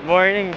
Morning.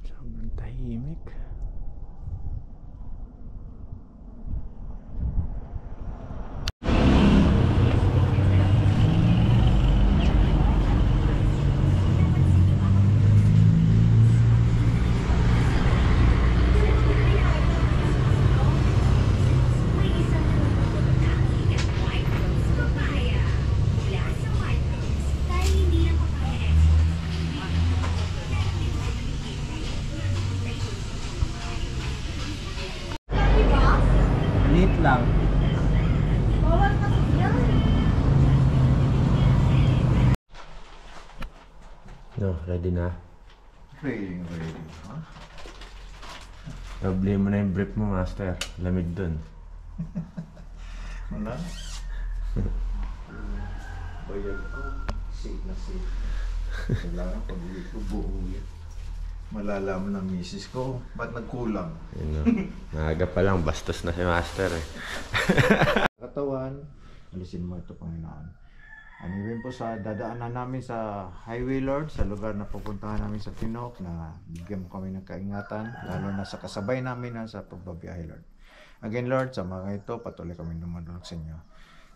Sobrang tahimik. Lit lang. No, ready na? Ready. Huh? Doble mo na yung brief mo, master. Lamig dun. Wala. Bayag ko. Safe na safe. Kailangan pag-uwi ko buo yan. Malalaman ng misis ko, ba't nagkulang? Yun, no? Maaga pa lang, bastos na si master eh. Katawan, alisin mo ito, Panginoon. Anywin po sa dadaanan namin sa highway, Lord, sa lugar na pupuntahan namin sa Tinok, na bigyan mo kami ng kaingatan, lalo na sa kasabay namin na sa pagbabiyahe, Lord. Again, Lord, sa mga ito, patuloy kami dumadulog sa inyo.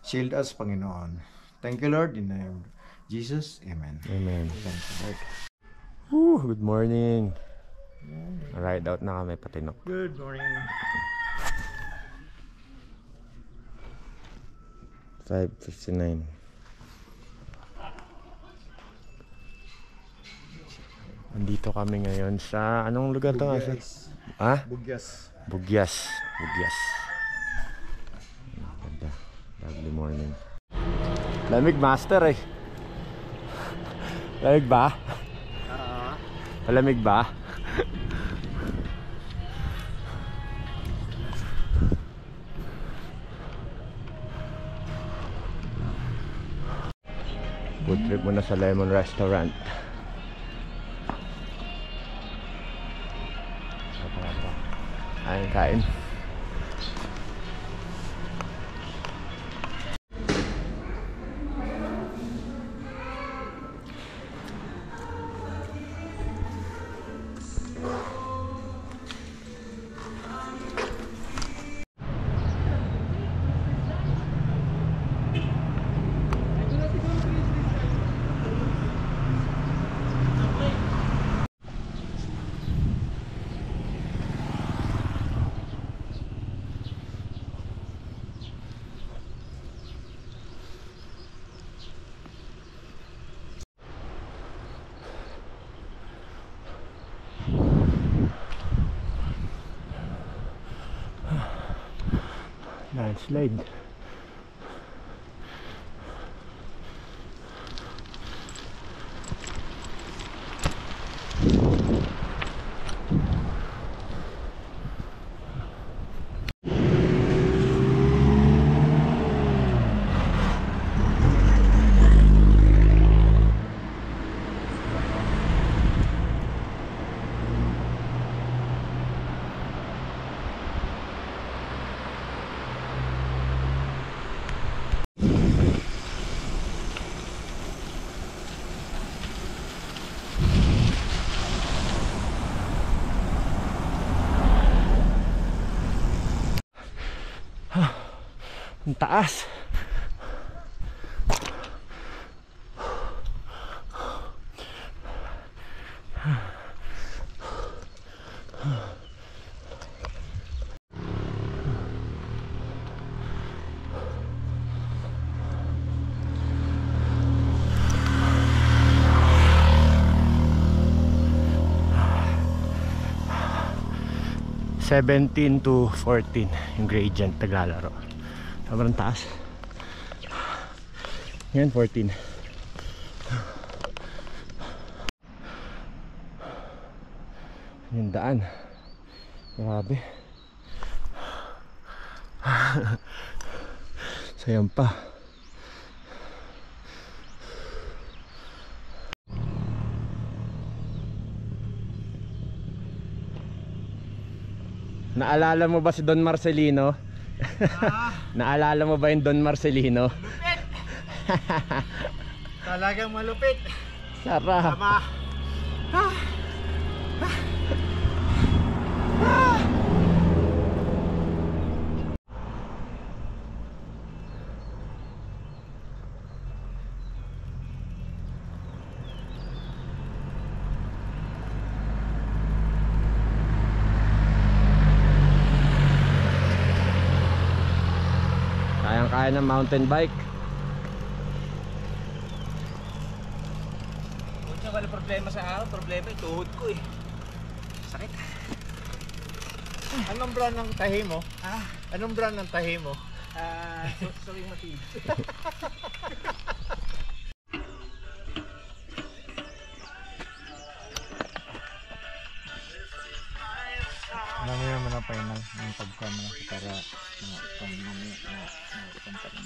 Shield us, Panginoon. Thank you, Lord, in the name of Jesus. Amen. Amen. Thank you, Lord. Good morning. Ride out na kami, Patinok. Good morning. 5:59. Andito kami ngayon sa anong lugar to? Bugyas. Ah? Bugyas. Bugyas. Bugyas. Ganda. Lovely morning. Lamig, master eh. Lamig ba? Malamig ba? Food trip muna sa Lemon Restaurant. Kain. Landslide. Ang taas. 17 to 14 yung gradient naglalaro. Sobrang taas. Yan 14. Yung daan. Grabe. Sayang pa. Naalala mo ba si Don Marcelino? Naalala mo ba yung Don Marcelino? Malupit! Talagang malupit. Sarap. Tama. Kayang-kaya ng mountain bike. Kung wala problema sa araw, problema yung tuhod ko eh. Sakit. Anong brand ng tahi mo? Anong brand ng tahi mo? Sorry Matid. Marami naman ang final ng pagkama lang para mamaya na kampanan.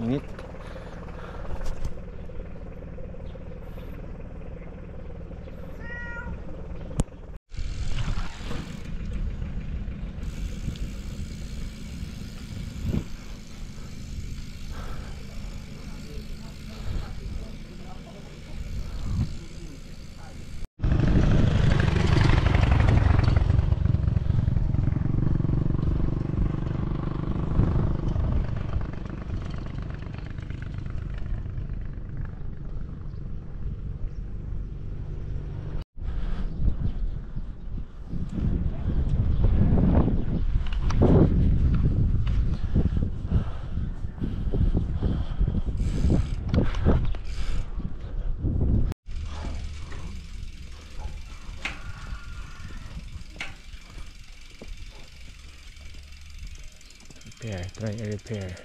Init. Repair, try a repair.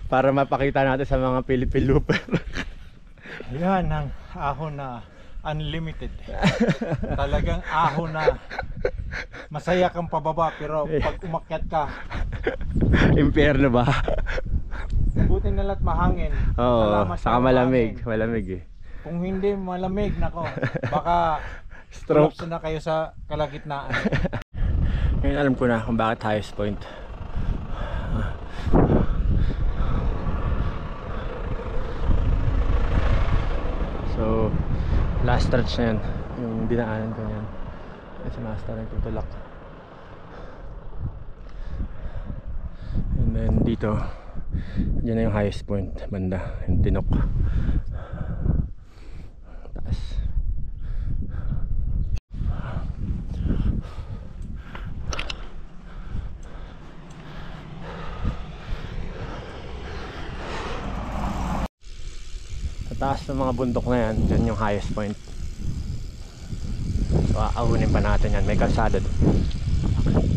Para mapakita natin sa mga Philippine Looper. Yan ang ahon na unlimited. Talagang ahon na masaya kang pababa pero pag umakyat ka, Impyerno ba? buti na lahat mahangin. Oo, Salamat saka sa malamig. mahangin. Malamig eh. Kung hindi malamig, nako, baka Stroke. collapse na kayo sa kalagitnaan. Ngayon alam ko na kung bakit highest point. So, last stretch na yan. Yung dinaanan ko yan. Kasi master na tutulak. And then dito, dyan na yung highest point. Banda, yung Tinok. Taas. taas ng mga bundok na yan, dyan yung highest point. So aahunin pa natin yan, may kalsada doon.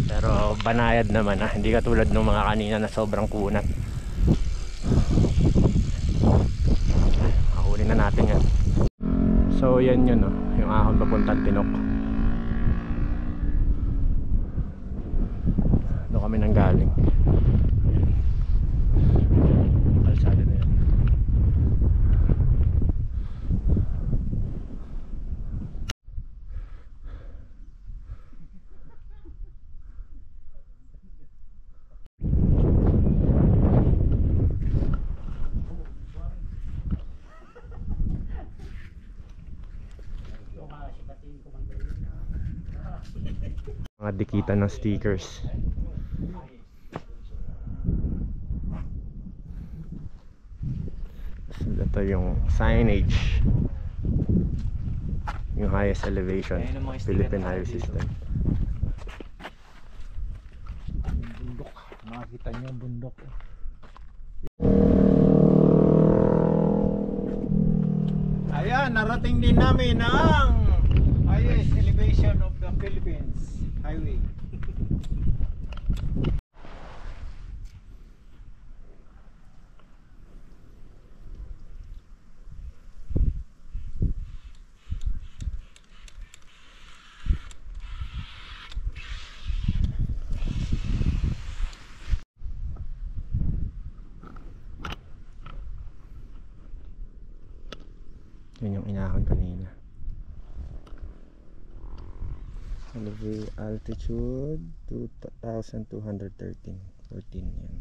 Pero banayad naman hindi katulad ng mga kanina na sobrang kunat. Aahunin na natin yan. So yan yun yung ahon papuntang Tinok. Doon kami nang galing. Kalsada na yan. Mga dikitan ng stickers. So, ito yung signage, yung highest elevation, Philippine Highway System. Bundok. Makikita niyo yung bundok. Ayan, narating din namin ang highest elevation of the Philippines highway. Yun yung inahon kanina. Altitude 2,213. 14 yan.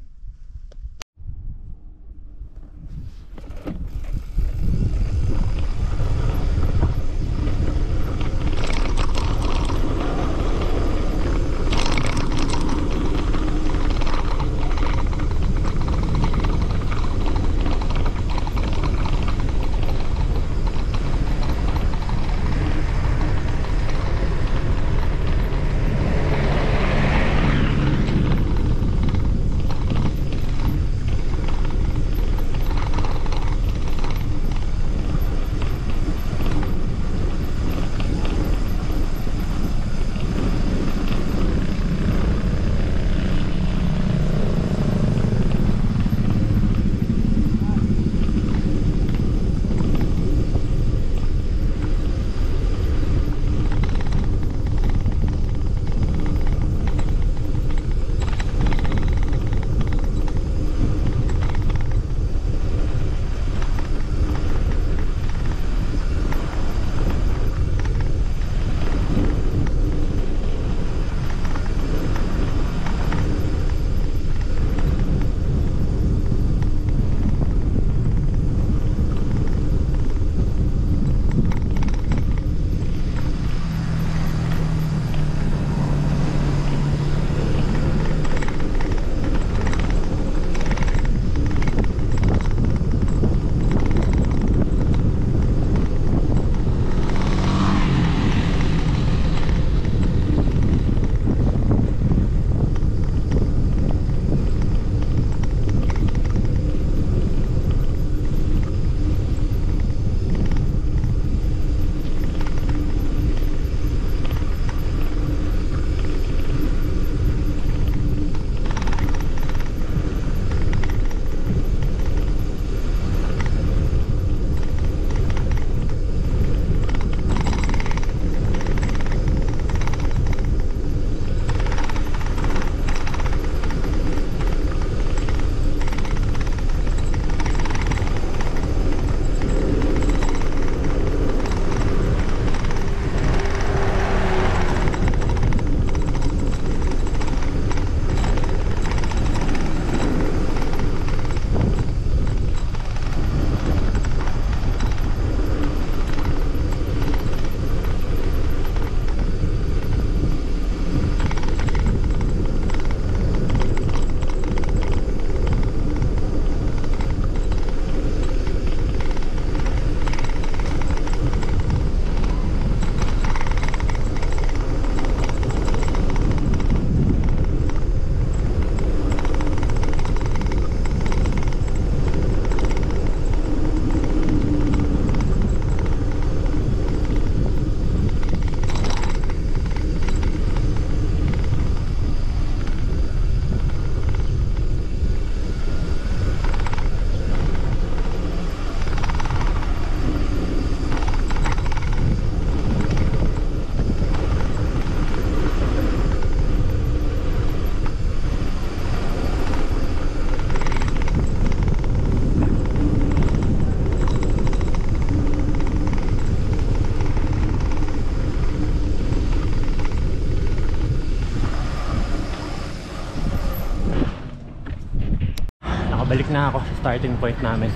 Balik na ako sa starting point namin.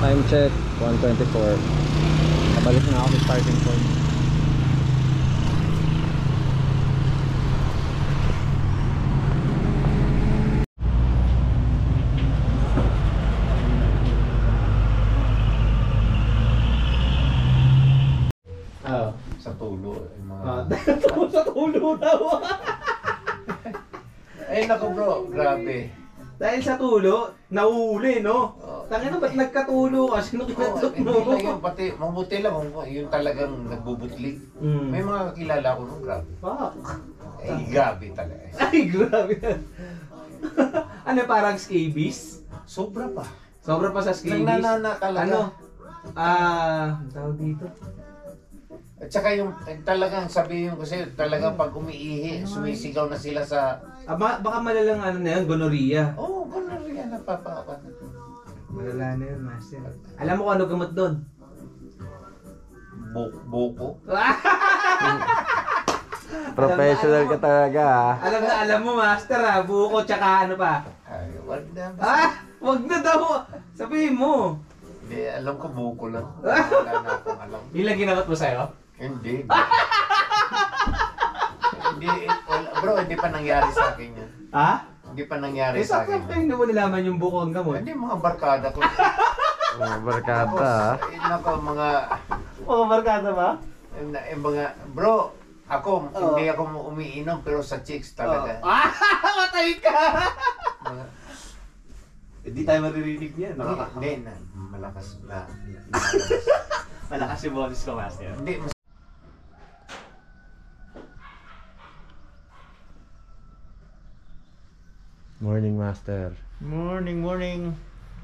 Time check 1:24. Nabalik na ako sa starting point. Sa tulo. Yung mga... Sa tulo daw. Ay naku bro, grabe. Dahil sa tulo, nauuli, no? Tangina, ba't nagkatulo ka? Sino kinatok mo? Hindi lang yung pati, mabuti lang yung talagang nagbubutli. May mga kakilala ko nung grabe. Fuck. Ay, grabe talaga. Ay, grabe. Ano, parang scabies? Sobra pa. Sobra pa sa scabies? Nananana talaga. Ano? Tawag dito. At saka yung talagang sabihin ko sa'yo, talagang pag umiihi, sumisigaw na sila sa... Baka malalang ano na yun, gonorrhea. Oo, gonorrhea na papakan. Malala na yun, master. Alam mo kung ano gamot doon? Buko. Professional ka talaga ah. Alam mo, master ha. Buko, tsaka ano pa? Ay, wag na. Wag na daw. Sabihin mo. Hindi, alam ko buko lang. Wala na akong alam. Ilang ginamot mo sa'yo? Hindi. Bro, hindi pa nangyari sa akin yan. Ha? Hindi pa nangyari sa Sakto akin. kayo na mo nilaman yung buko ang gamot. Hindi, mga barkada ko. Mga barkada ah. Nako, mga... Mga barkada ba? Bro, ako, hindi ako umiinom, pero sa chicks talaga. Matay ka! Hindi tayo maririnig niyan. Hindi, malakas na. Malakas yung bonus ko, master. Hindi, Morning master. Morning.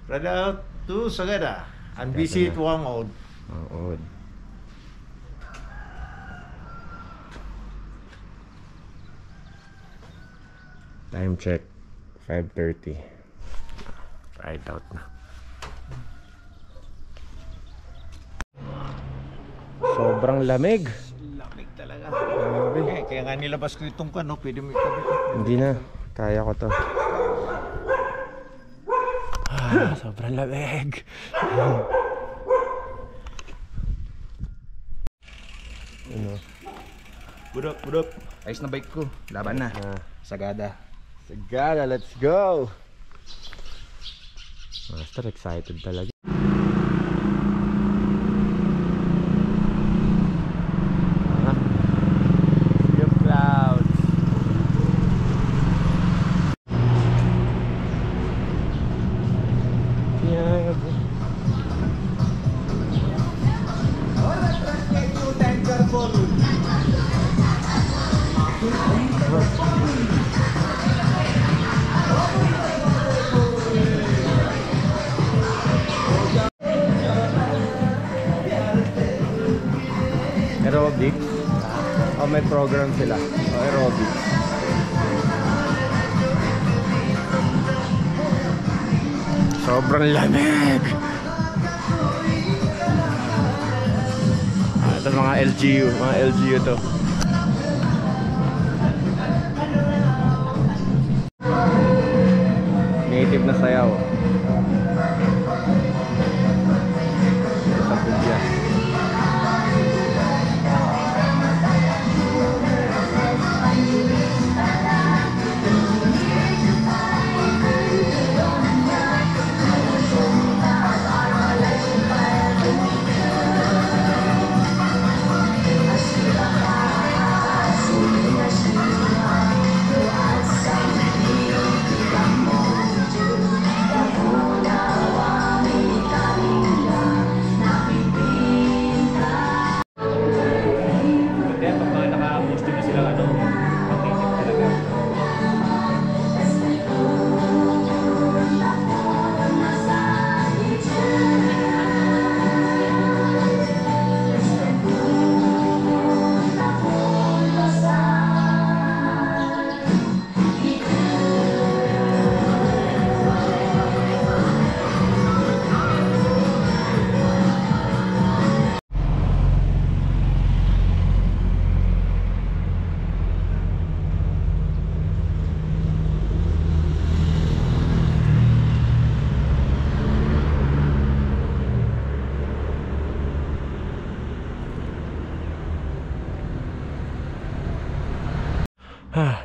Right out to Sagada. And visit Wangod. Oo. Time check 5:30. Ride out na. Sobrang lamig. Lamig talaga. Grabe. Kaya nga nilabas ko itong kano, pwede mo ikabit. Hindi na. Kaya ko to. Sobrang lamig. Ano? Budok. Ayos na bike ko. Laban na. Sagada. Sagada, let's go! Master, excited talaga. Sea of clouds. Aerobics? O may program sila? O aerobics? Sobrang lamig! Ito mga LGU to. Native na sayaw. Sa Pugya.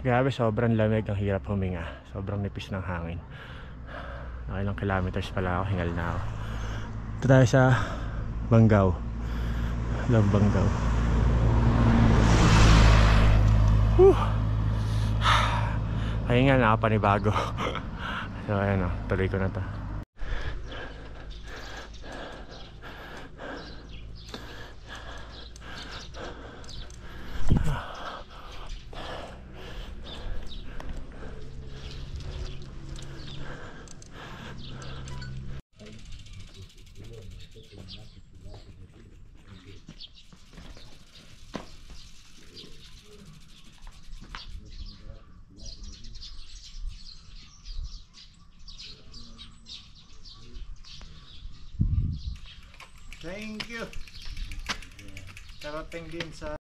Grabe, sobrang lamig, ang hirap huminga. Sobrang nipis ng hangin. Nakailang kilometers pala ako, hingal na ako. Ito tayo sa Banggao. Love Banggao. Pahinga na ako, panibago. So ayan o, tuloy ko na to. Thank you. Karating din sa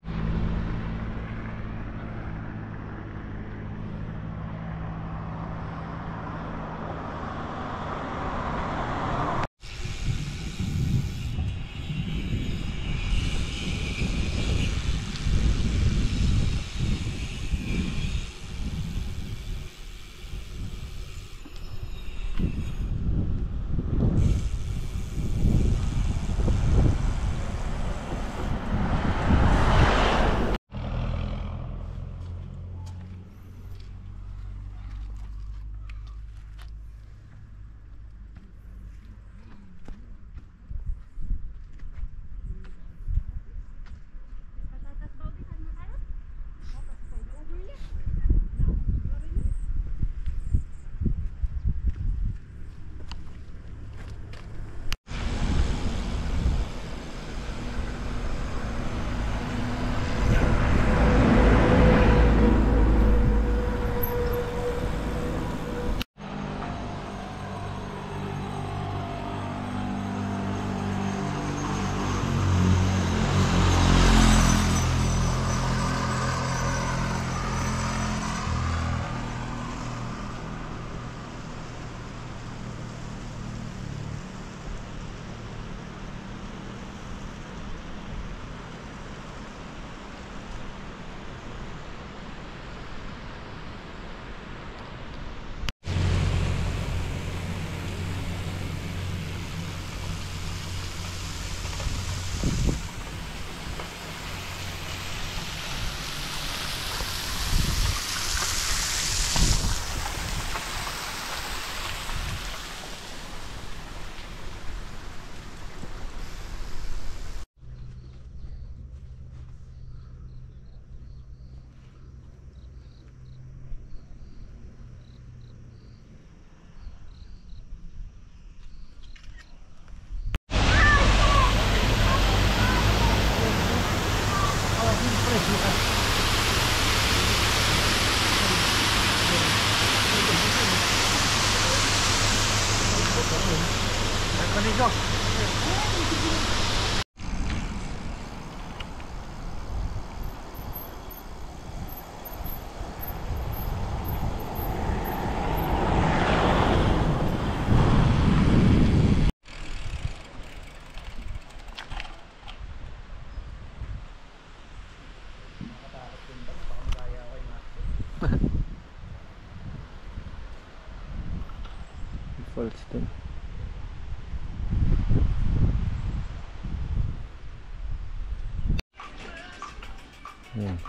falls din.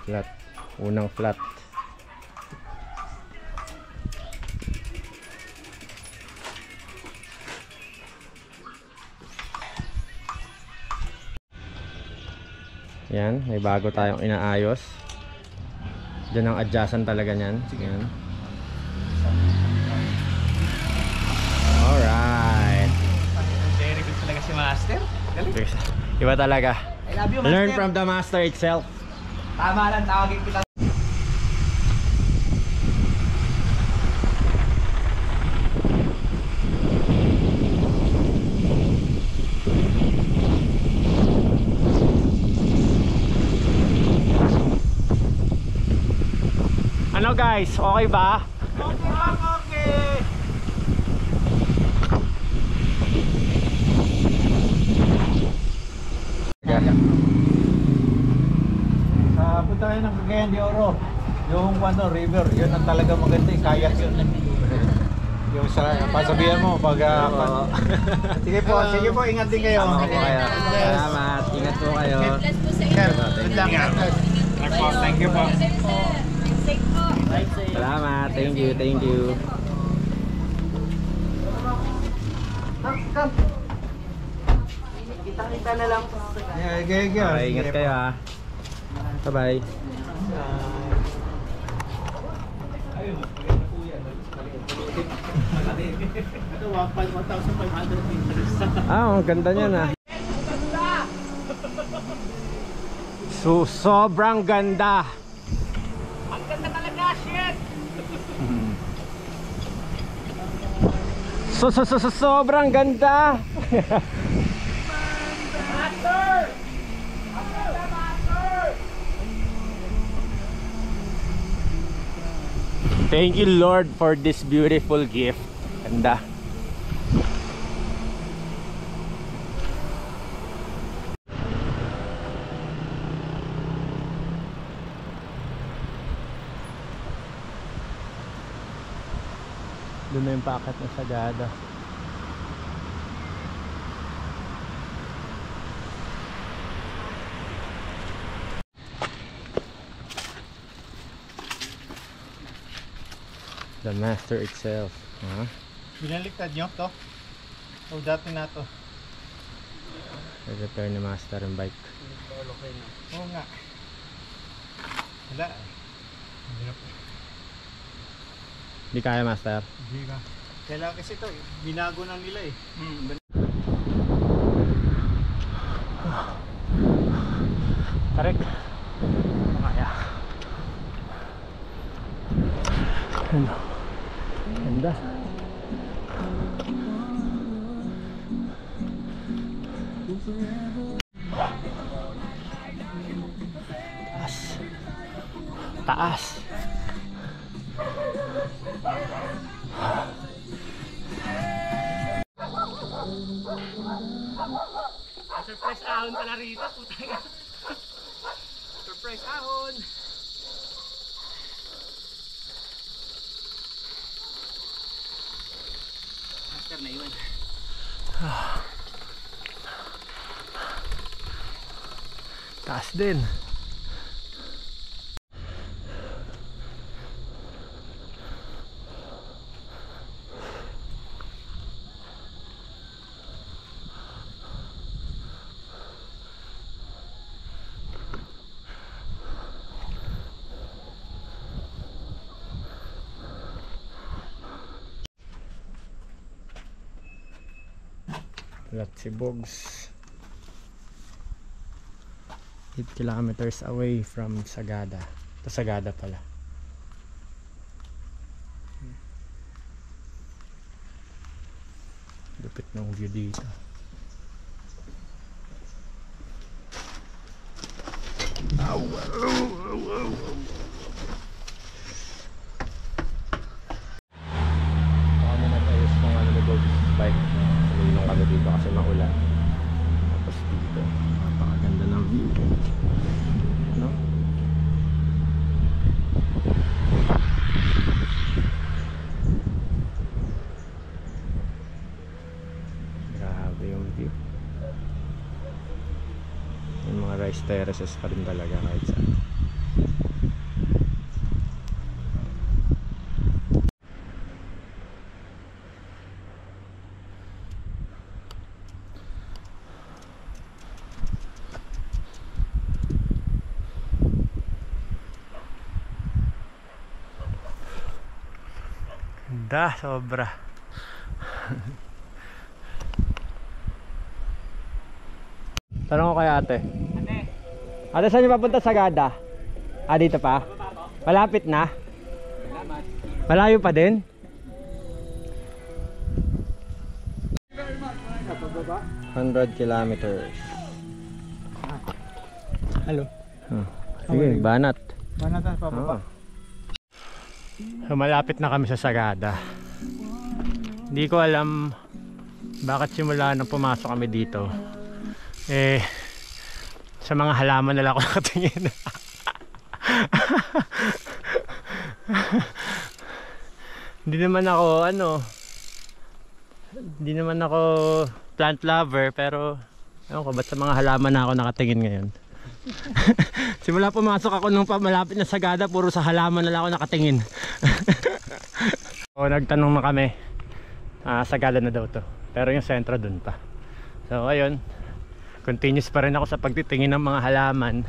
Flat. Unang flat. Yan, may bago tayong inaayos. Diyan ang adjacent talaga niyan. Yan. Alright. Very good talaga si Master. Galing. Iba talaga. I love you, Master. Learn from the master itself. Tama lang, tawagin kita. Ano guys, okay ba? Okay. punta tayo ng Cagayan de Oro. Yung ano, river, yun ang talaga maganda eh. Kayak yun. Yung sa pasabihan mo pag sige po, ingat din kayo. Salamat, ingat po kayo. Sir, thank you po. Salamat, thank you. Kita na lang. Okay, ingat kayo ha. Bye-bye. Ang ganda niya na. Sobrang ganda. Ang ganda talaga, shit. Sobrang ganda. Thank you, Lord, for this beautiful gift. Ganda. Doon na yung packet ng Sagada. The master itself. Binaliktad nyo to? O dati na to? Repair ni master yung bike. Oo nga. Wala. Hindi kaya, master. Hindi ka. Kailangan kasi ito, binago na nila eh. Correct. Kaya. Ano? Ganda. Taas. Taas. Surprise ahon pala rito, putang. Surprise ahon. Master na yun. Taas din. Latsibogs, 8 kilometers away from Sagada. Ito Sagada pala. Lupit ng view dito. Kami nag-ayos ng ano ni Bob's bike. Nilong kami dito kasi maulan. Tapos dito, napakaganda ng view. No? Grabe yung view. Yung mga rice terraces pa rin talaga kahit saan. Ganda, sobra. Tanong ko kay ate. Ate, saan niyo papunta Sagada? Ah, dito pa? Malapit na? Malayo pa din? $100 kilometers. Hello. Sige, banat. Mana tayo pababa? So, malapit na kami sa Sagada. Hindi ko alam bakit simula nang pumasok kami dito. Sa mga halaman nila ako nakatingin. Hindi naman ako plant lover, pero ewan ko, ba't sa mga halaman na ako nakatingin ngayon. Simula pumasok ako nung malapit na Sagada, puro sa halaman na lang ako nakatingin. O, nagtanong na kami, Sagada na daw to, pero yung sentro dun pa. So ayun, continuous pa rin ako sa pagtitingin ng mga halaman.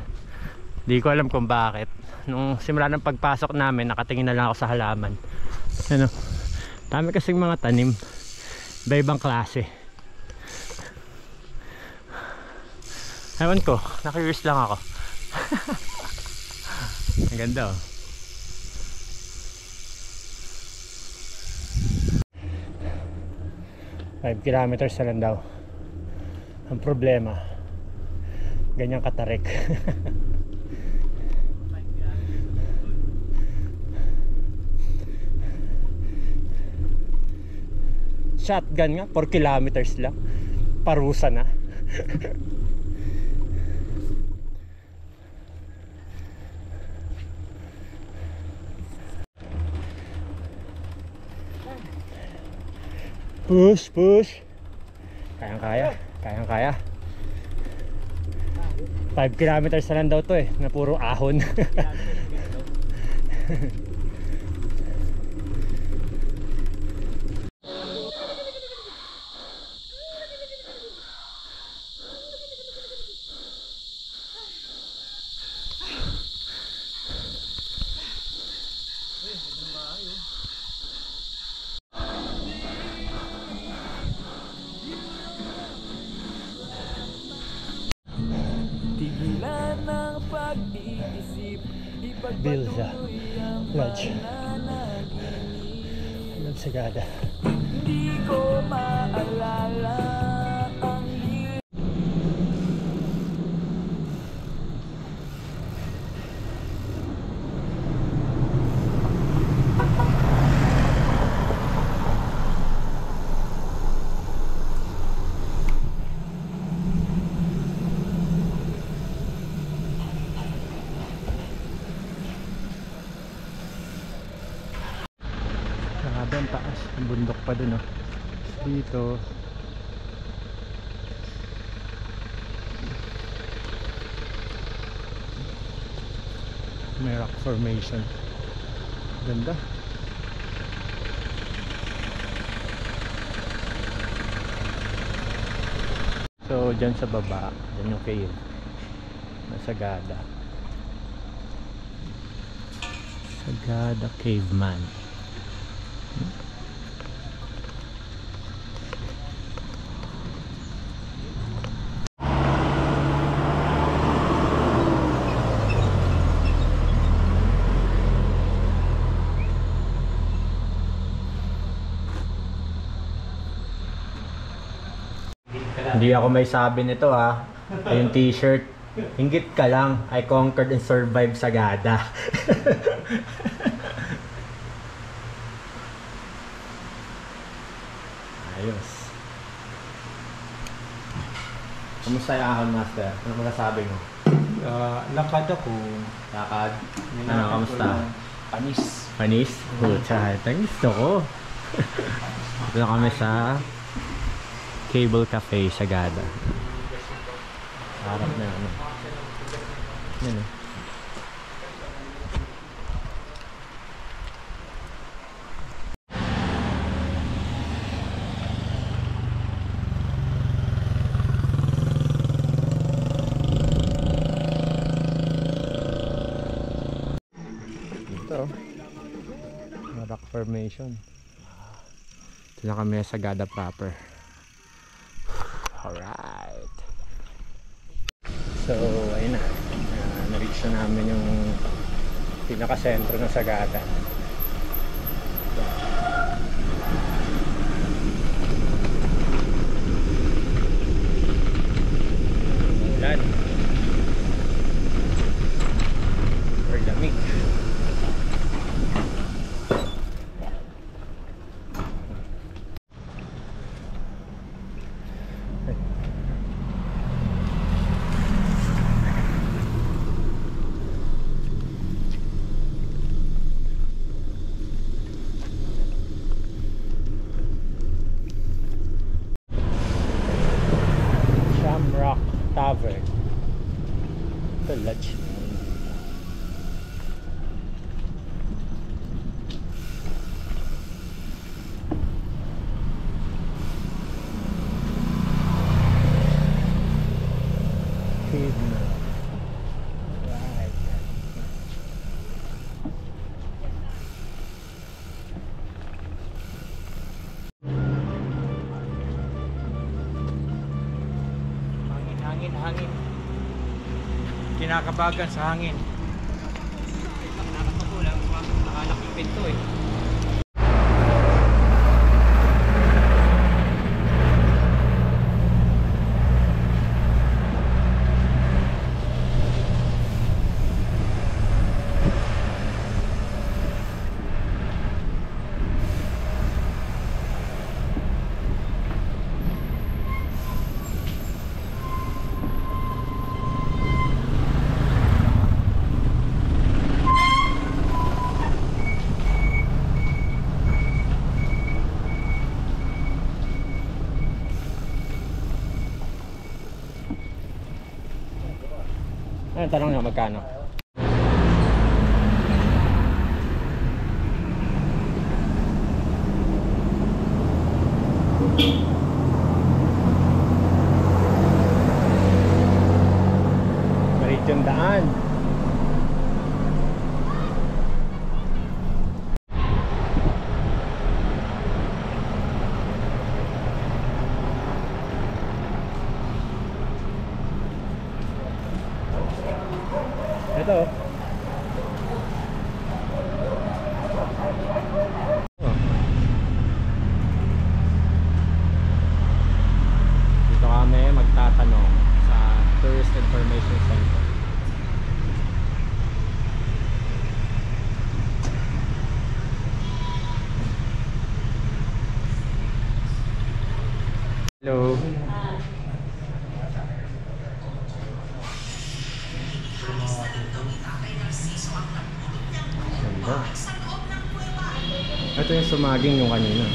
Di ko alam kung bakit. Nung simula ng pagpasok namin, nakatingin na lang ako sa halaman. Ano, dami kasing mga tanim, iba-ibang klase. Ewan ko, na-curious lang ako. Ang ganda, oh. Five kilometers na lang daw. Ang problema, ganyang katarik. Shotgun nga, 4 kilometers lang. Parusa na. Push, push. Kayang-kaya, kayang-kaya. 5 kilometers na lang daw to eh, na puro ahon. Bilza Lodge, Sagada. Hindi ko maalala ang ang taas, ang bundok pa dun, oh. Dito may rock formation, ganda. So dyan sa baba, dyan yung cave na Sagada. Sagada Caveman. Hindi ako may sabi nito, ha. Yung t-shirt, hinggit ka lang, I conquered and survived Sagada. Ayos. Kumusta yung ahon, Master? Ano masasabi mo? Lakad ako. Lakad? Ano, kamusta? Panis. Panis? Pucha, ito gusto ko. Ito na kami sa Cable Cafe, Sagada. Harap na ano. Yan, oh. Ito, rock formation. Ito na kami sa Sagada proper. Alright. So, ayun na. Na-reach na namin yung pinaka-sentro ng Sagada. Ulan. Or lamig. hangin. Kinakabagan sa hangin. Nakakapagulang, nakalak yung pinto eh. Ano tanong niya magkano? Marit yung daan. Ito. Oh. Dito kami magtatanong sa Tourist Information Center. Hello. Ganda. Ito yung sumaging yung kanina.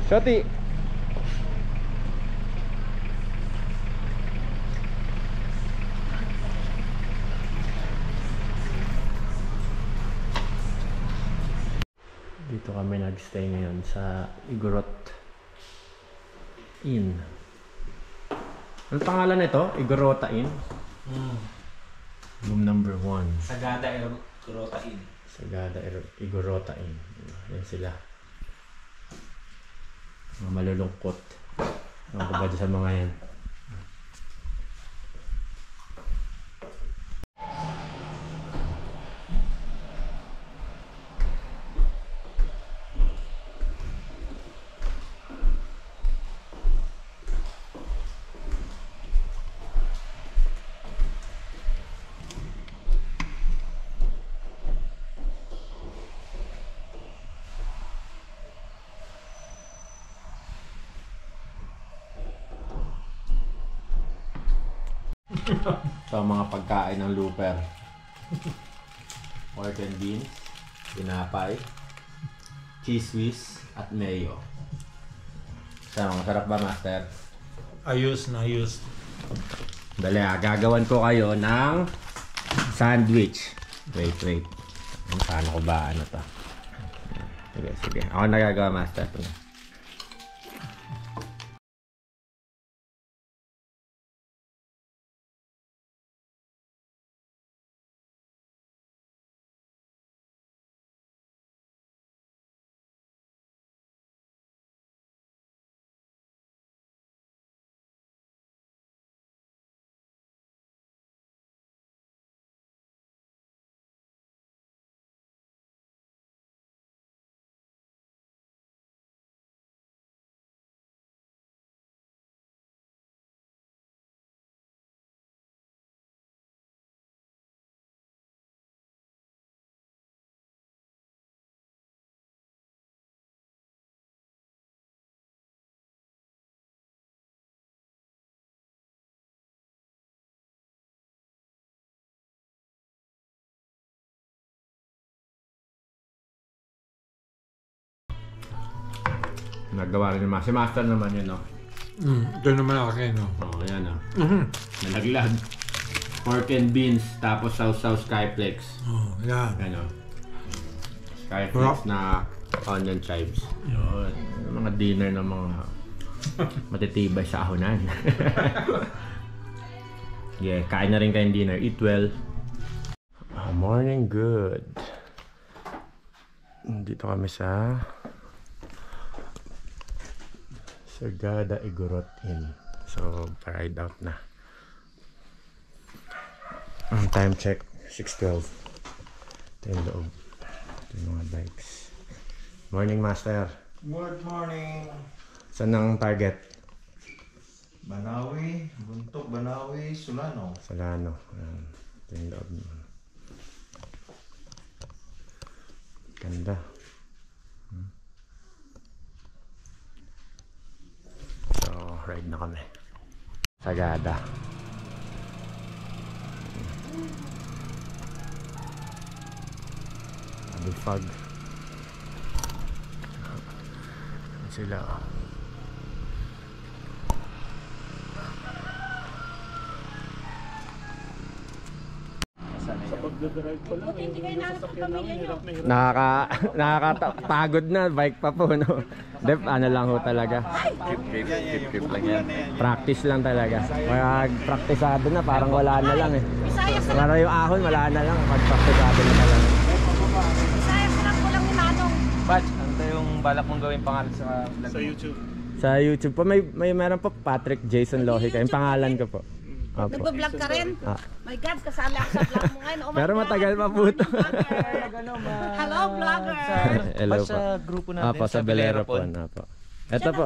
Shoti. Dito kami nagstay ngayon sa Igorot Inn. Ano pangalan nito? Igorota Inn? Room number 1. Sagada Igorota Inn. Sagada Igorota Inn. Yan sila. Mga malulungkot. Ang kabado sa mga yan. So, mga pagkain ng looper. Pork and beans, tinapay, cheese whiz, at mayo. So, masarap ba, Master? Ayos na ayos. Dali, gagawan ko kayo ng sandwich. Wait. Paano ko ba ano to? Sige. Ako nagagawa, Master. Nagawa rin naman. Si Master naman yun, no? Ito naman akin, no? Oh, yan oh. Nalaglag. Pork and beans, tapos sausaw skyflex. Oh, yan. Ano? Skyflex na onion chives. Yun. Yung mga dinner ng mga matitibay sa ahonan. Yeah, kain na rin kayong dinner. Eat well. Morning good. Dito kami sa Sagada Igorot Inn. So, ride out na. Ang time check, 6:12. Ito yung loob. Ito yung mga bikes. Morning, Master. Good morning. Saan ang target? Banawi, Buntok, Banawi, Solano. Solano. Ayan. Ito yung loob. Ganda. So, ride na kami. Sagada. Abifag. Sila. Nakakapagod na, bike pa po, no? Dep, ano lang ho talaga. Keep lang yan. Practice lang talaga. Pag praktisado na, parang wala na lang eh. Para yung ahon, wala na lang. Pag praktisado na talaga. Batch, ano yung balak mong gawin pangalan sa vlog? Sa YouTube. Sa YouTube po, may meron po Patrick Jason Lohica. Yung pangalan ko po. Opo. Nagbablog ka rin? Ah. My God, kasali ako sa vlog mo ngayon. Oh my Pero God. matagal pa po ito. Hello, vlogger! Hello po. Sa grupo natin, Opo, sa Belero po. Opo. Ito po.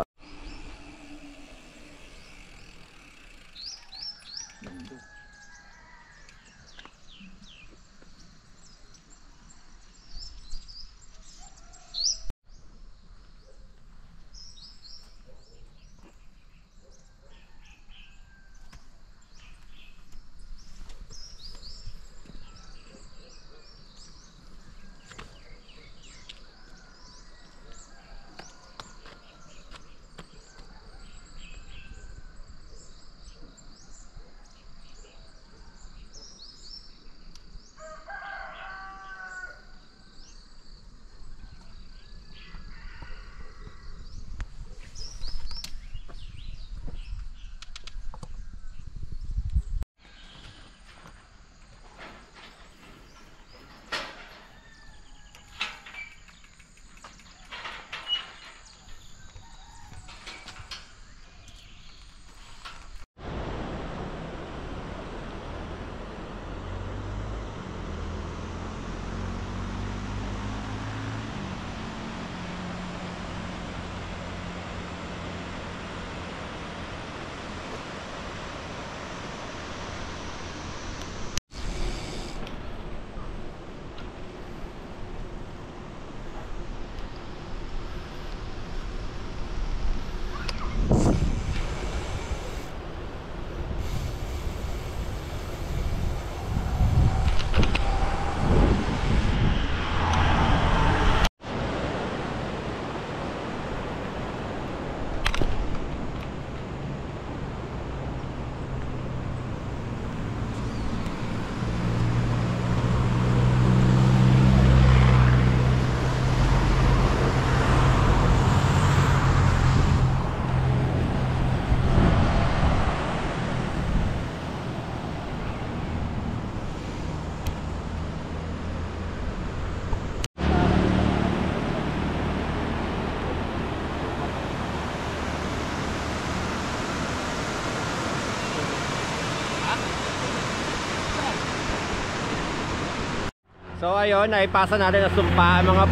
So ayun, naipasa natin na sumpa. Mga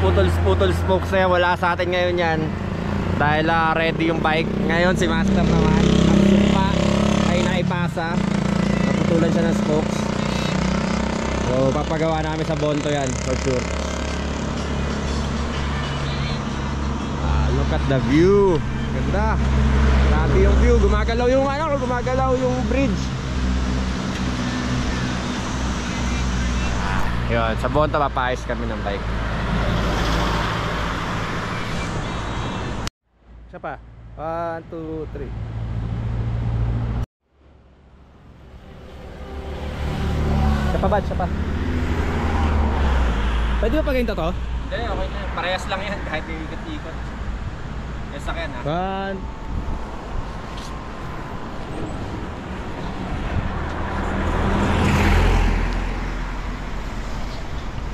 putol spokes na yan, wala sa atin ngayon yan. Dahil ready yung bike. Ngayon si Master naman, ang sumpa ay naipasa. Naputulan siya ng spokes. So papagawa namin sa Bonto yan, for sure. Look at the view. Ganda. Grabe yung view. Gumagalaw yung gumagalaw yung bridge. Yun, sa Bonto papayos kami ng bike. Isa pa. 1, 2, 3. Isa pa ba? Isa pa. Pwede ba pag-ganito to? Hindi, okay na. Parehas lang yan kahit ikot-ikot. Yung sakyan ha. One.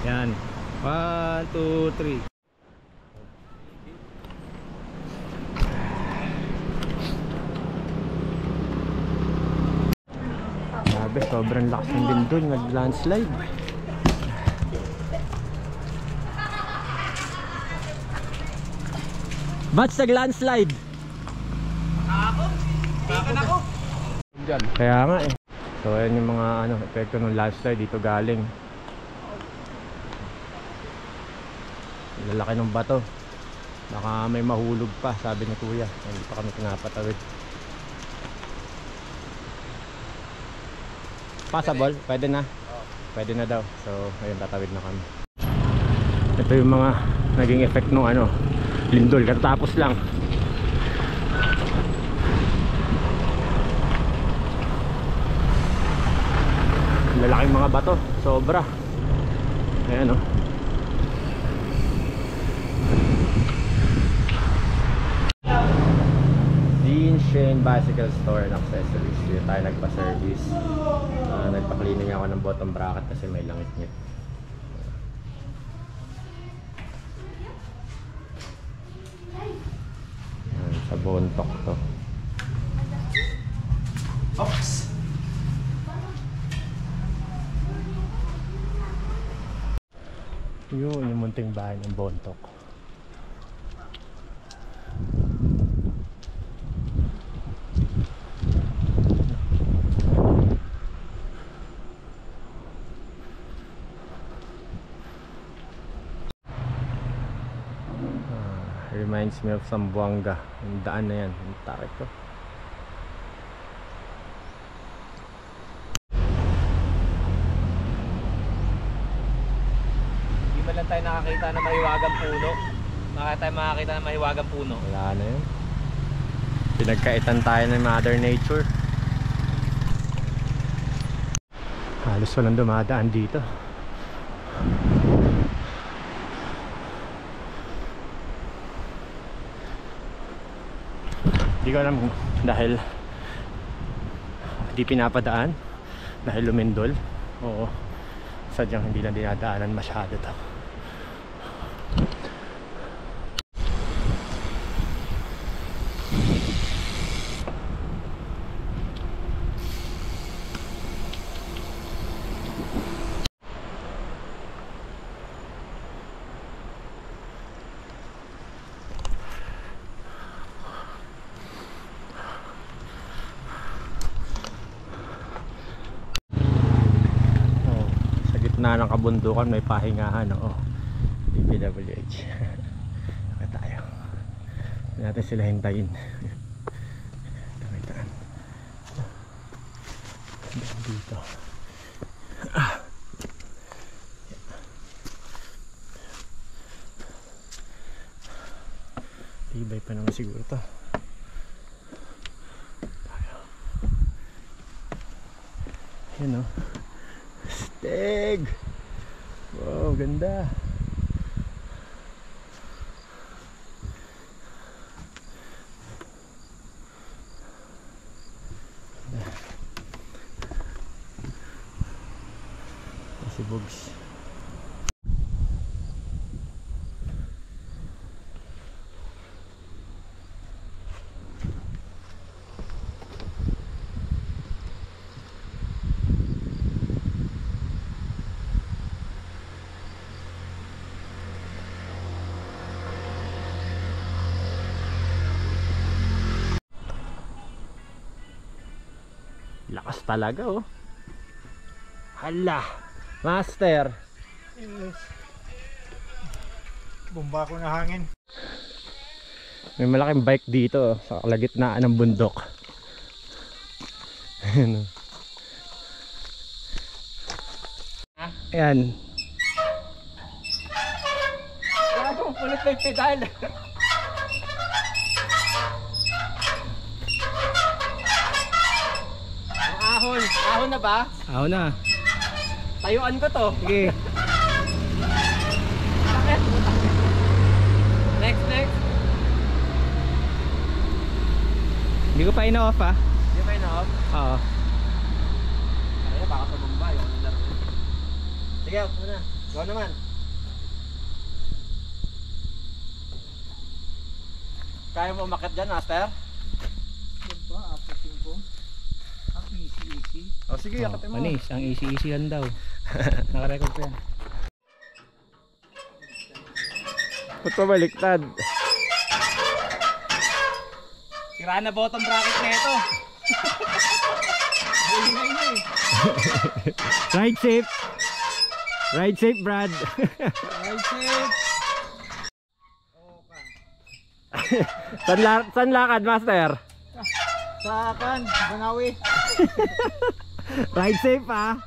Yan. 1, 2, 3. Grabe, sobrang lakas ng lindol. Nag-landslide. Batch nag-landslide. Kaya nga eh. So ayan yung mga epekto ng landslide dito galing. Lalaki ng bato. Baka may mahulog pa, sabi ni Kuya. Hindi pa kami pinapatawid. Passable? Pwede na? Pwede na daw. So ayun, tatawid na kami. Ito yung mga naging effect ng lindol. Katapos lang. Lalaking mga bato. Sobra. Ayan o. Dean Shane Bicycle Store and Accessories. Dito tayo nagpa-service. Nagpa-cleaning ako ng bottom bracket kasi may langit-ngit. Sa Bontok to. Ops! Yun, yung munting bahay ng Bontok. Reminds me of Zamboanga. Yung daan na yan, yung tarik ko. Hindi ba lang tayo nakakita ng mahiwagang puno? Bakit tayo makakita ng mahiwagang puno? Wala na yun. Pinagkaitan tayo ng Mother Nature. Halos walang dumadaan dito. Hindi ko alam dahil hindi pinapadaan, dahil lumindol, o sadyang hindi lang dinadaanan masyado to. Na ng kabundukan may pahingahan, oo. DPWH. Saka tayo. Hindi natin sila hintayin. Tamitaan. Dito. Tibay pa naman siguro to. Tayo. Yan o. Steg! Wow, ganda! Si Bugs. Lakas talaga oh. Hala, master. Yes. Bomba ko na hangin. May malaking bike dito oh, sa kalagitnaan ng bundok. Ayan oh. Ayan. Gago, kulit na yung pedal. Ahon na ba? Ako na. Tayuan ko to. Sige. Next. Hindi ko pa ina-off ah. Di ba yun off? Oo. Ay, baka tumumba yung laro. Sige, off muna. Go naman. Kaya mo umakyat dyan, master? Oh, sige, akatin mo. Panis, ang easy-easy yan daw. Nakarecord ko yan. Ba't pa baliktad? Sira na bottom bracket na ito. Ride safe! Ride safe, Brad! Right safe. Saan lakad, Master? Sa akin, Banawi. Ride safe ah!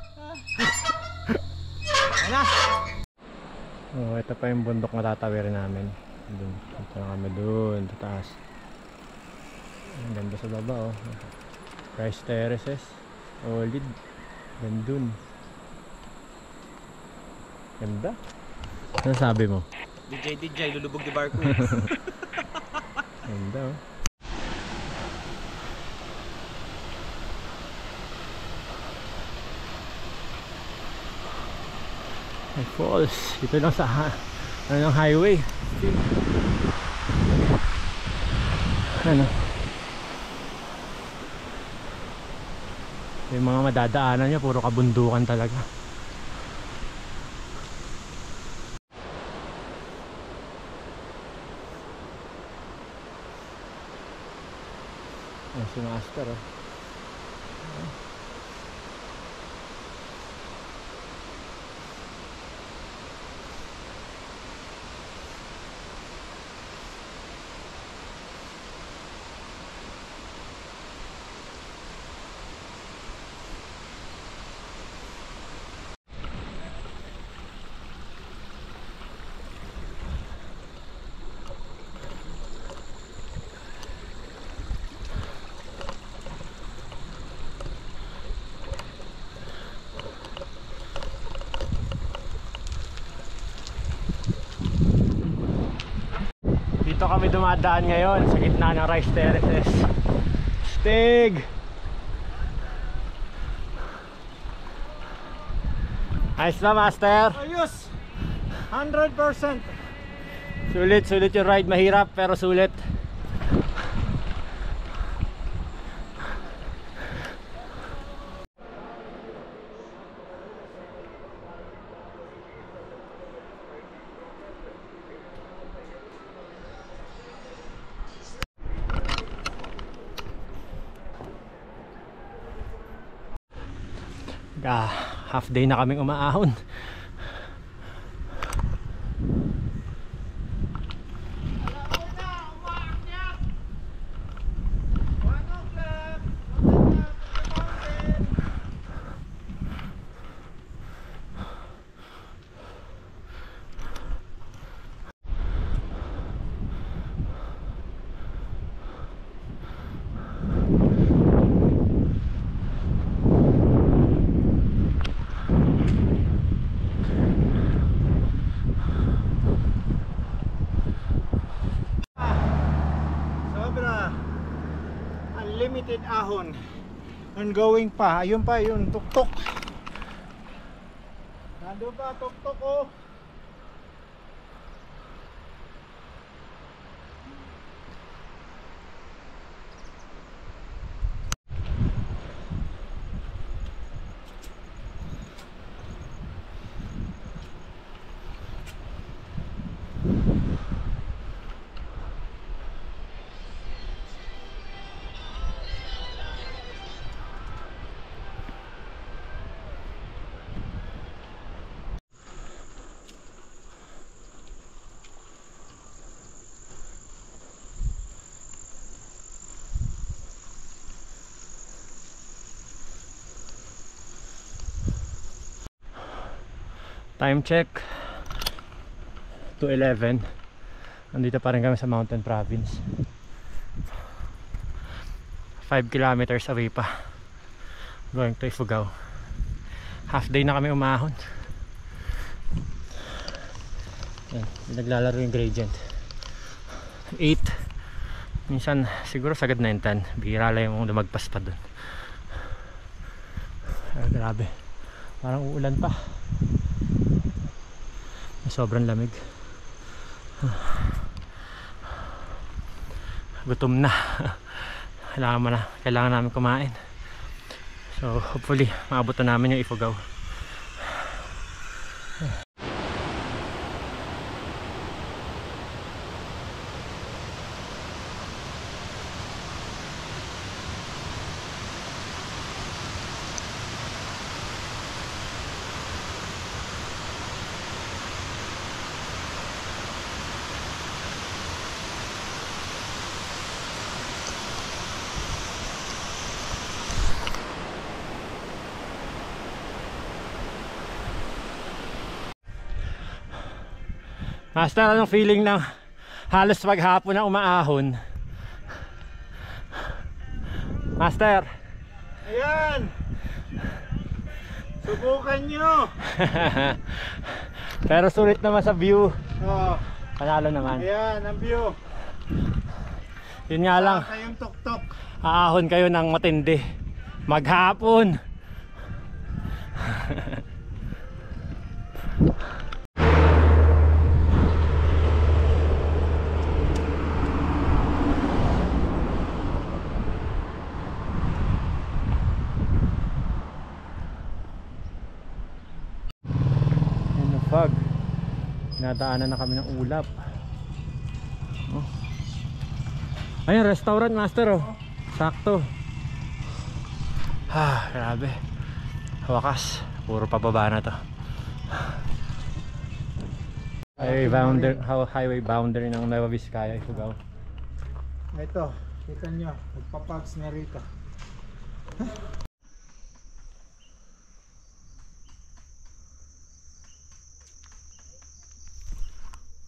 Oh, ito pa yung bundok na tatawirin namin. Dun, ito na kami dun, sa taas. Ang ganda sa baba oh. Rice terraces, solid. Gandun. Ganda. Ano sabi mo? DJ, lulubog di barko. Ganda oh. Ay, falls. Dito lang sa highway. Ano? Yung mga madadaanan niya puro kabundukan talaga. Ayan si Master oh. Dito kami dumadaan ngayon sa gitna ng rice terraces. Stig! Ayos na, Master. Ayos! 100%! Sulit yung ride. Mahirap pero sulit. Half day na kaming umaahon. Unlimited ahon. Ongoing pa. Ayun pa yun. Tuktok. Nandun pa. Tuktok oh. Time check 2:11. Nandito pa rin kami sa Mountain Province. 5 kilometers away pa, going to Ifugao. half day na kami umahon. Yan, naglalaro yung gradient. 8. Minsan siguro sagad na yung 10. Bihira lang yung lumagpas pa dun. Ay, grabe, parang uulan pa. Sobrang lamig. Gutom na. Kailangan namin kumain. So hopefully maabot na namin yung Ifugao. Master, anong feeling ng halos maghapon na umaahon? Master! Ayan! Subukan nyo! Pero sulit naman sa view. Oh, Panalo naman. ayan ang view. Yun nga lang, Kayong tuktok. aahon kayo ng matindi maghapon. Fog. Nadaanan na kami ng ulap. Oh. Ayun, restaurant, master, oh. Sakto. Grabe. Wakas, puro pababa na to. Highway boundary ng Nueva Vizcaya, Ifugao. Ito, kita nyo, nagpapags na rito.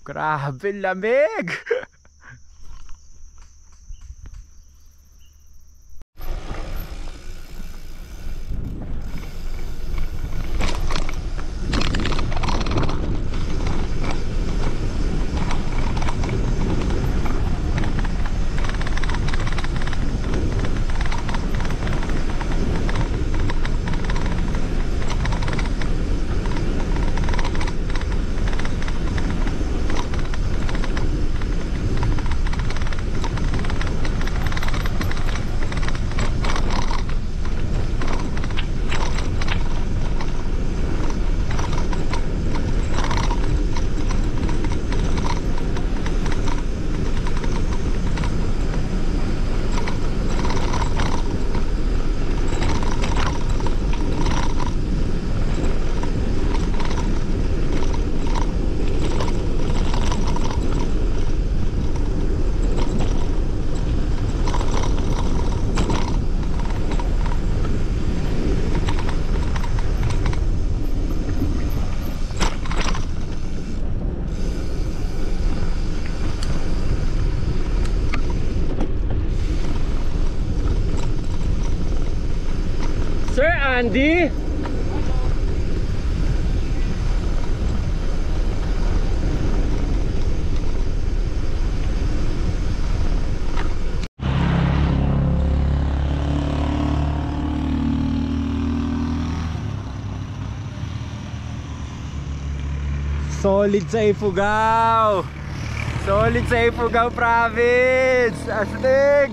Grabe lamig. Sir Andy? Solid sa Ifugao. Solid sa Ifugao province. Astig.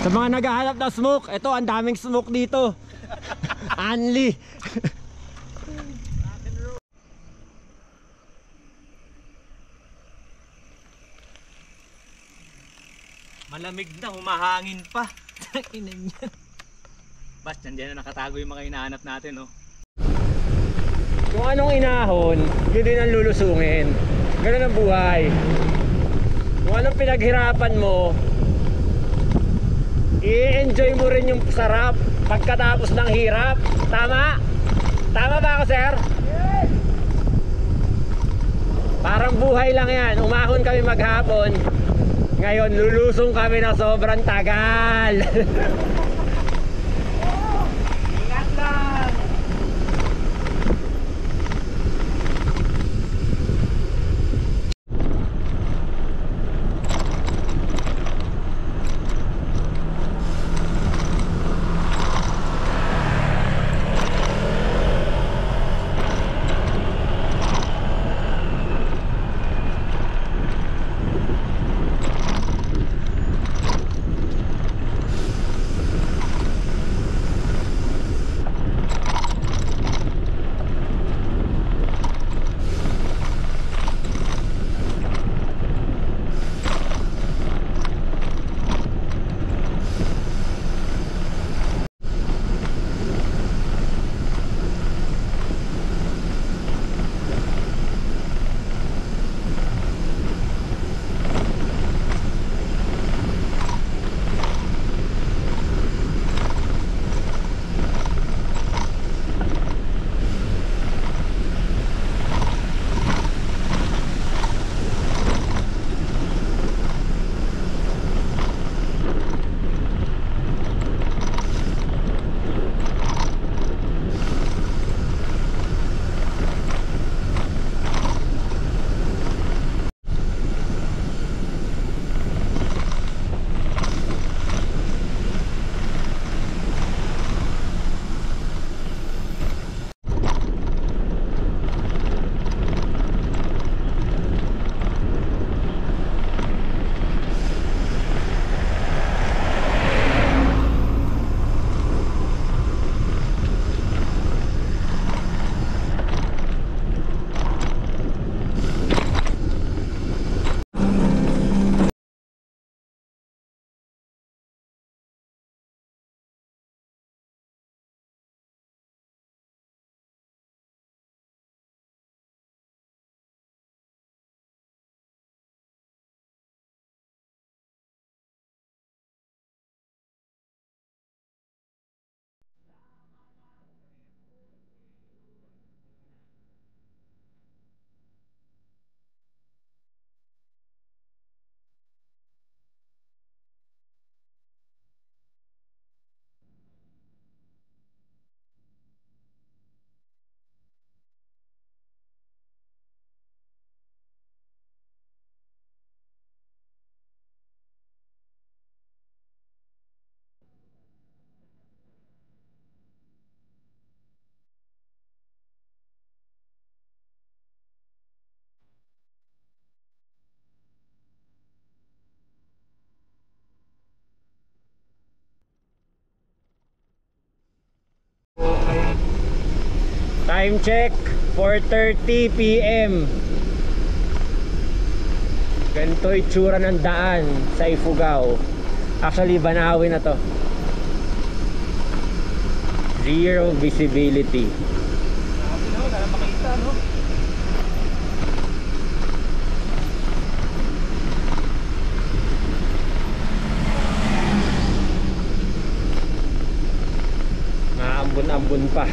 Sa mga naghahanap ng smoke, ito ang daming smoke dito. Anli. Malamig na, humahangin pa. Inan yan. Bas, nandiyan na nakatago yung mga hinahanap natin, oh. Kung anong inahon, yun din ang lulusungin. Ganun ang buhay. Kung anong pinaghirapan mo, i-enjoy mo rin yung sarap pagkatapos ng hirap. Tama? Tama ba ako, sir? Yes! Parang buhay lang yan. Umahon kami maghapon. Ngayon, lulusong kami ng sobrang tagal. Ingat lang! Time check, 4:30 PM. Ganito itsura ng daan sa Ifugao. Actually, Banawe na to. Zero visibility. Wala na makita, no? Naambon-ambon pa.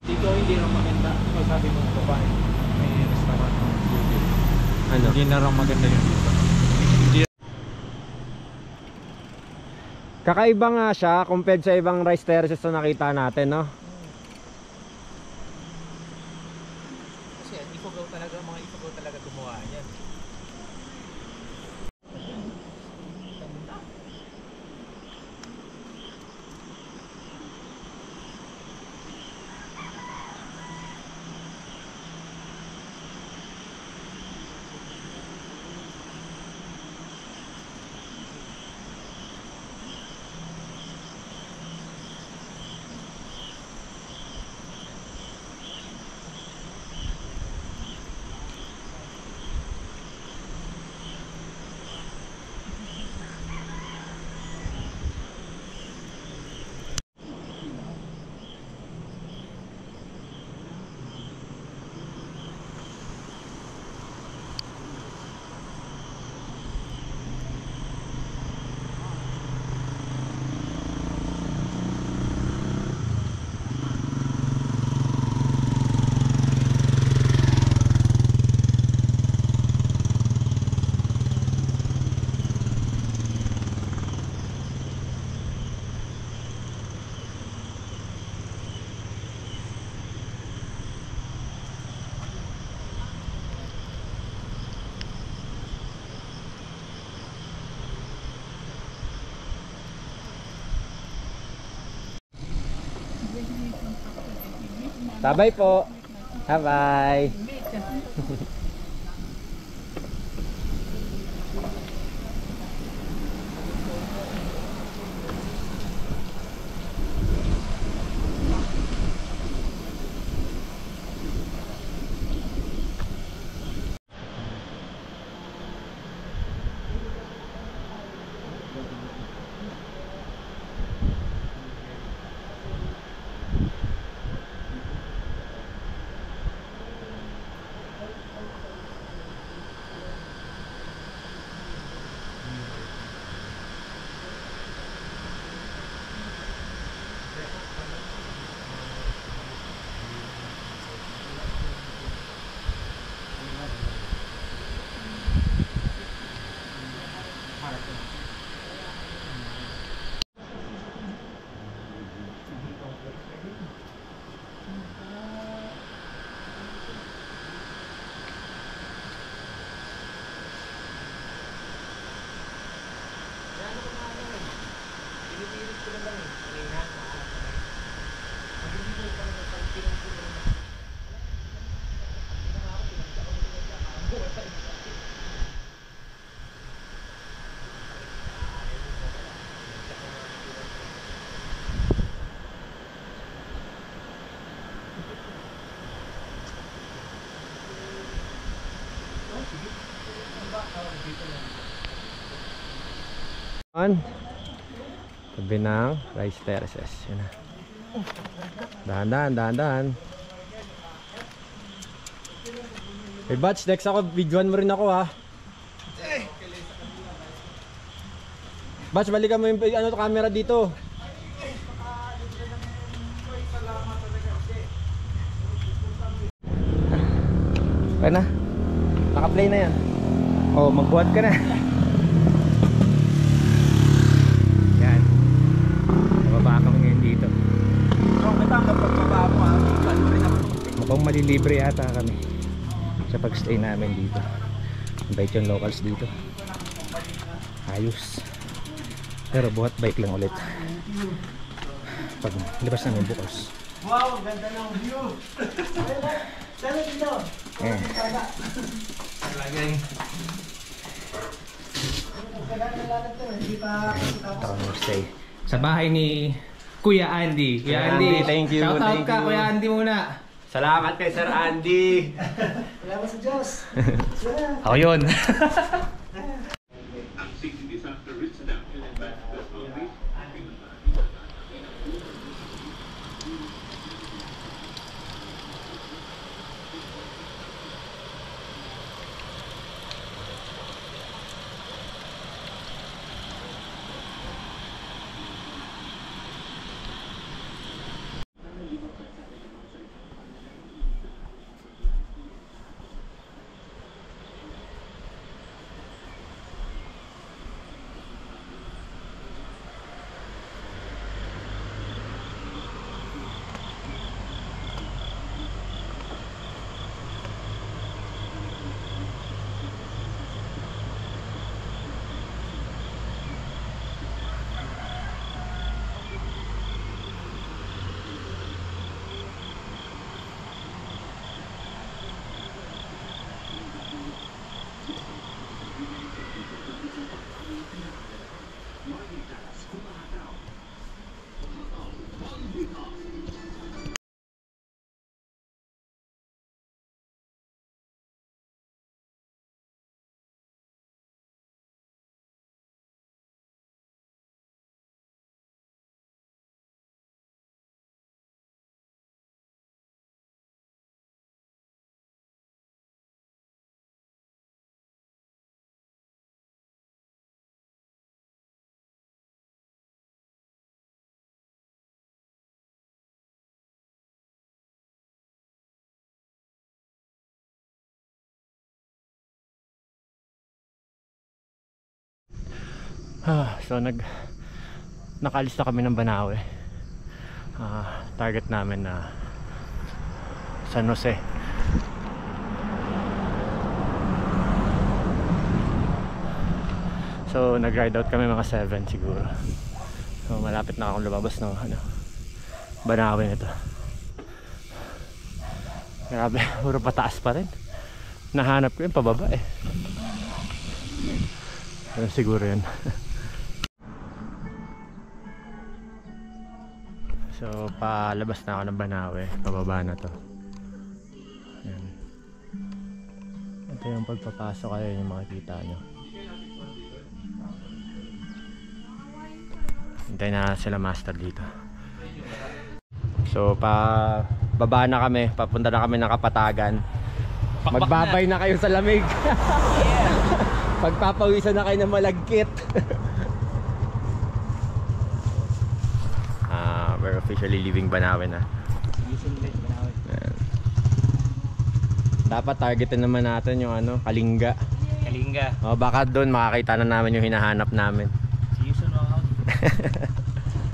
Dito hindi na maganda. Ikaw sabi mo babae. May restaurant ng Google. Ano? Hindi na rin maganda yun dito. Kakaiba nga siya compared sa ibang rice terraces na nakita natin, no? Kasi Ifugao talaga, mga Ifugao talaga gumawa yan. Bye-bye po. Bye-bye. Tabi ng rice terraces. Yan na. Dahan-dahan, dahan-dahan. Hey Batch, next ako, videoan mo rin ako ha. Batch, balikan mo yung camera dito. Okay na. Naka-play na yan. Oh, magbuhat ka na. Yan. Nababa kami ngayon dito. malilibre yata kami sa pagstay namin dito. Bike yung locals dito. Ayos. Pero buhat bike lang ulit pag labas namin bukas. Wow, ganda ng view. Sana dito. Eh. Lagay. Stay. Sa bahay ni Kuya Andy. Kuya Andy, thank you. Shout out Thank ka, you. Kuya Andy muna. Salamat kay Sir Andy. Salamat sa Diyos. Ako yun. So nakalis na kami ng Banawe. Target namin na San Jose. So nag-ride out kami mga 7 siguro. So malapit na akong lumabas ng Banawe nito. Grabe, puro pataas pa rin. Nahanap ko yung pababa eh. Pero siguro yun. So palabas na ako ng Banawe, pababa na to. Ayan. Ito yung pagpapasok, ayun yung makikita nyo. Hintayin na sila master dito. So baba na kami, papunta na kami ng Kapatagan. Magbabay na kayo sa lamig. Pagpapawisan na kayo ng malagkit. We're officially leaving Banawe na. Ayan. Dapat targetin naman natin yung Kalinga. Kalinga. Baka doon makakita na namin yung hinahanap namin. See you soon, Wangod.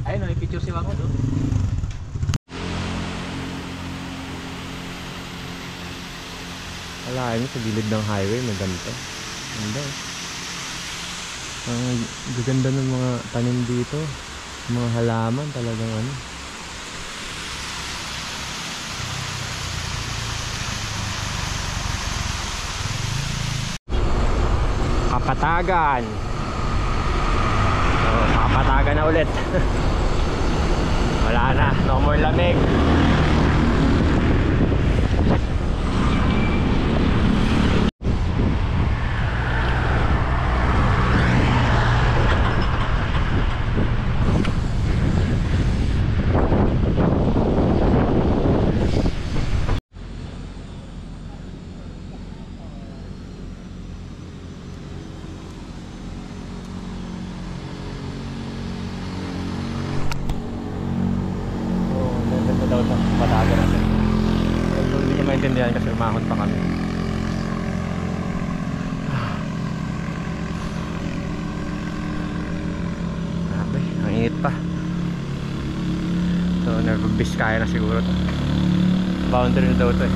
Ayun, may picture si Wangod. Wala, sa gilid ng highway may ganito. Ganda eh. Ang gaganda ng mga tanim dito. Mga halaman talagang Kapatagan. So, Kapatagan na ulit. Wala na, no more lamig. Maintindihan kasi umahon pa kami. Grabe, ang init pa. So nag-Biskaya na siguro to. boundary na daw ito eh.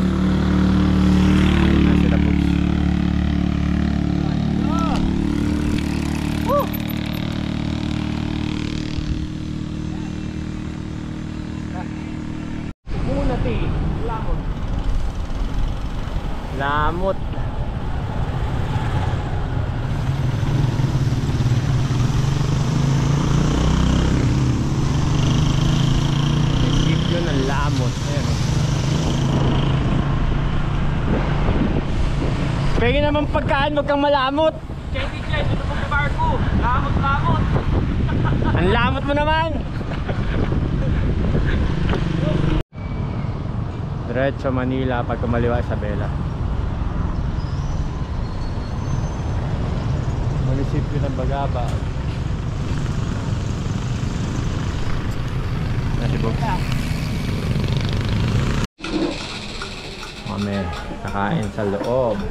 Ayan sila po. Lamot. Isip yun ang lamot. Ayan o. Pwede naman pagkaan, wag kang malamot. Ito po sa barko. Lamot. Ang lamot mo naman. Diretso Manila pag kumaliwa Isabela. Munisipyo ng Bagabag. Nasibog. Kami nakain sa loob.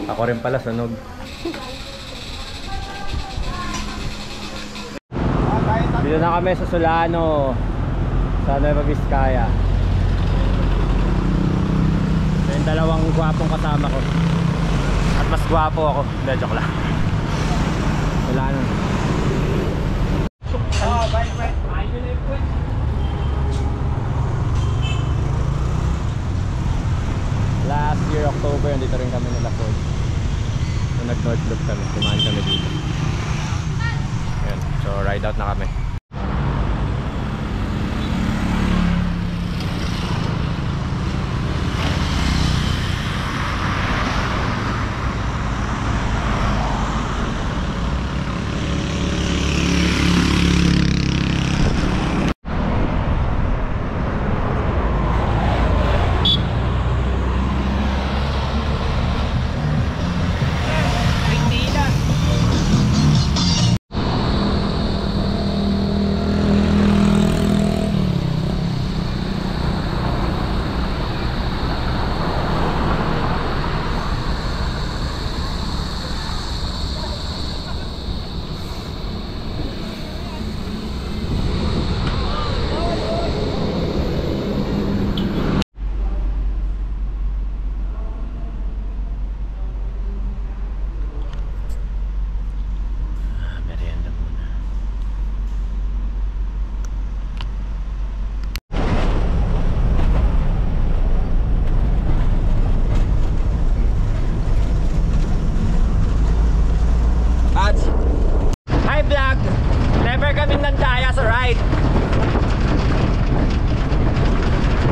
Ako rin pala sunog. Dito na kami sa Solano, sa Nueva Vizcaya. Ito yung dalawang gwapong kasama ko. At mas gwapo ako. Hindi, joke lang. Solano. Last year October, dito rin kami nila po. Nung nag-North Loop kami, kumain kami dito. Ayan, so ride out na kami.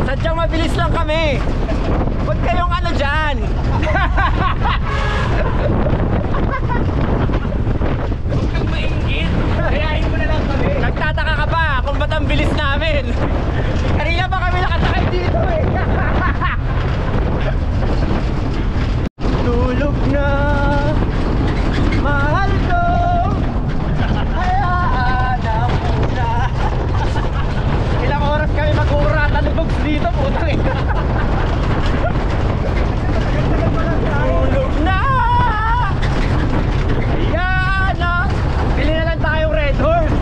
Sadyang mabilis lang kami. Huwag kayong ano dyan. Huwag kang maingit. Hayain mo na lang kami. Nagtataka ka ba kung ba't ang bilis namin? Kanina pa kami nakasakay dito eh. Tulog na, mahal ko. Hayaan na muna. Ilang oras kami mag-uratan ng bugs dito, putang ina. Tulog na. Hayaan na. Bili na lang tayong Red Horse.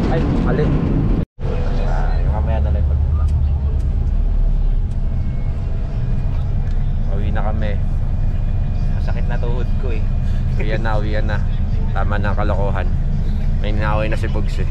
Ay, mali. Yung kamaya na lang pagpunta. Uwi na kami. Masakit na tuhod ko eh. Uwian na. Tama na ang kalokohan. May ninaway na si Bugs eh.